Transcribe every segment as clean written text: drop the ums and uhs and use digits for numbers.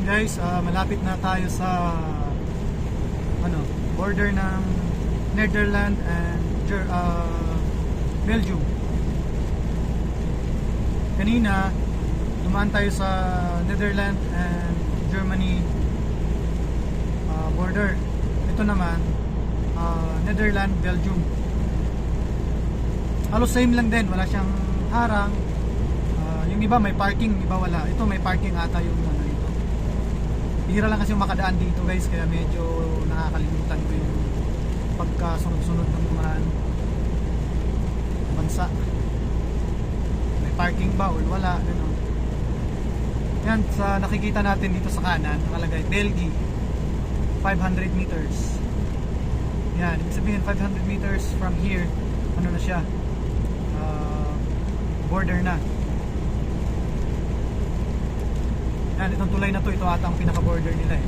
Guys, malapit na tayo sa border ng Netherlands and Belgium. Kanina dumaan tayo sa Netherlands and Germany border. Ito naman Netherlands, Belgium. Halos same lang din, wala siyang harang. Yung iba may parking, yung iba wala. Ito may parking ata yung dito. Bihira lang kasi makadaan dito guys, kaya medyo nakakalimutan ko yung pagkasunod-sunod ng mga bansa. May parking ba or wala, gano'n. Yan, sa nakikita natin dito sa kanan, nakalagay Belgium 500 meters. Yan, ibig sabihin 500 meters from here, ano na siya, border na. Yan, itong tulay na to, ito ata ang pinaka-border nila eh.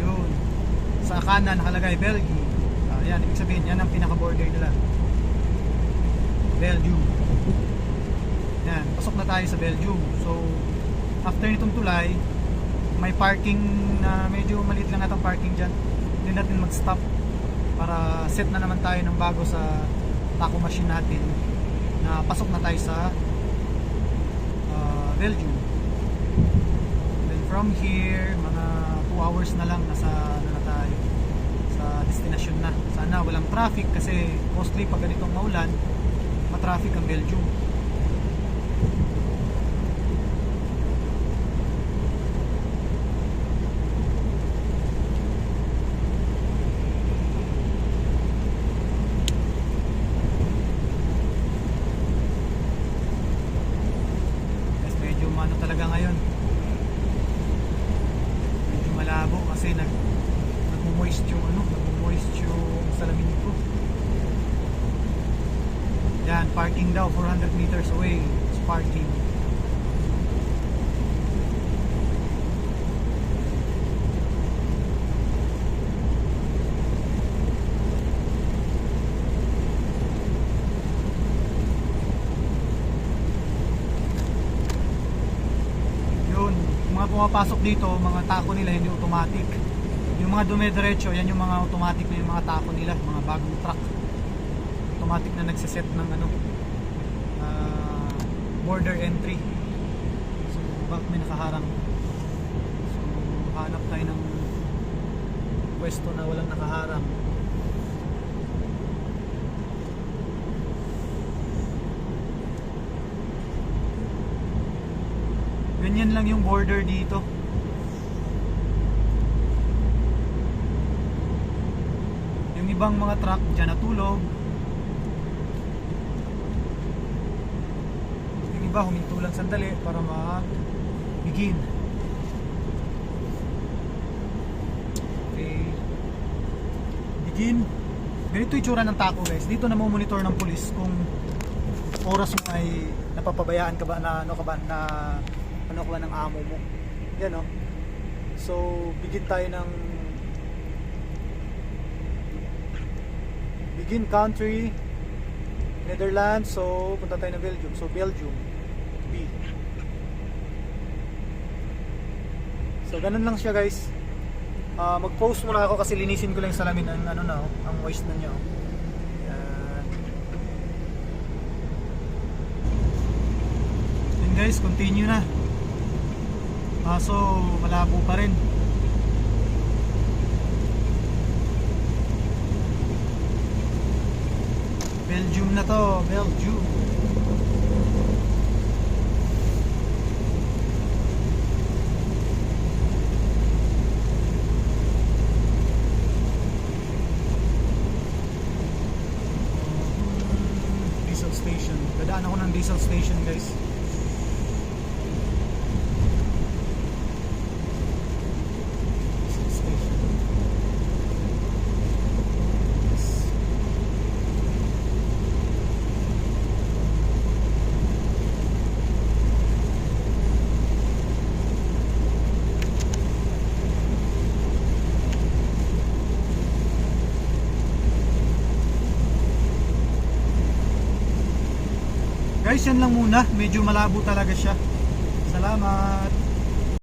Yun. Sa kanan nakalagay Belgium. Yan, ibig sabihin yan ang pinaka-border nila. Belgium. Yan, pasok na tayo sa Belgium. So, after nitong tulay, may parking na medyo maliit lang atang parking dyan. Hindi natin mag-stop para set na naman tayo ng bago sa taco machine natin na pasok na tayo sa Belgium. Then from here, mga 2 hours na lang nasa na tayo sa destination na. Sana walang traffic kasi mostly pag ganitong maulan, matraffic ang Belgium. Ano talaga ngayon, medyo malabo kasi nagmo-moist yung salamin ko. Yan, parking daw 400 meters away. It's parking. Mga pumapasok dito, mga tako nila hindi automatic. Yung mga dumediretso, yan yung mga automatic na yung mga tako nila, mga bagong truck. Automatic na nagsiset ng border entry. So, bakit may nakaharang? So, hanap tayo ng pwesto na walang nakaharang. Ganyan lang yung border dito. Yung ibang mga truck dyan natulog. Yung iba huminto lang sandali para mag-begin. Okay. Begin. Ganito yung tsura ng tako guys. Dito na monitor ng pulis kung oras mo ay napapabayaan ka ba na ano ka ba ng amo mo. Yan o. So, begin tayo ng begin country Netherlands. So, punta tayo ng Belgium. So, Belgium B. So, ganun lang siya guys. Mag-post muna ako kasi linisin ko lang yung salamin ng ang moist na nyo. Yan. Yan guys, continue na. So malabo pa rin. Belgium na to, Belgium. Diesel station. Dadaan ako ng diesel station guys. Guys, yan lang muna. Medyo malabo talaga siya. Salamat.